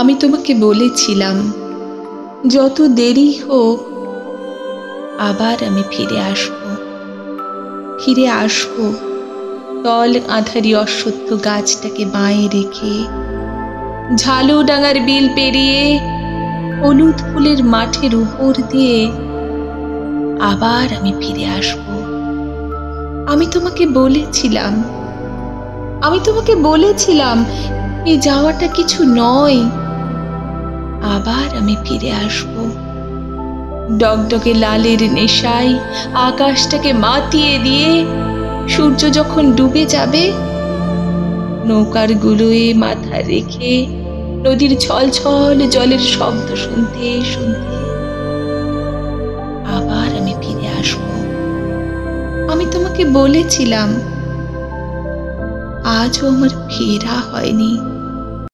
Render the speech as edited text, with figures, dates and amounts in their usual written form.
আমি তোমাকে বলেছিলাম যত দেরি হোক আবার আমি ফিরে আসব তল আঁধারি অশ্বত্থ গাছটাকে বাঁয়ে রেখে, ঝালুডাঙার বিল পেরিয়ে হলুদ ফুলের মাঠের উপর দিয়ে আবার আমি ফিরে আসব। আমি তোমাকে বলেছিলাম এই যাওয়াটা কিছু নয়, আবার আমি ফিরে আসব। ডগডগে লালের নেশায় আকাশটাকে মাতিয়ে দিয়ে সূর্য যখন ডুবে যাবে, নৌকার গুলোয় মাথা রেখে নদীর ছলছল জলের শব্দ শুনতে শুনতে আবার আমি ফিরে আসব। আমি তোমাকে বলেছিলাম, আজও আমার ফেরা হয়নি।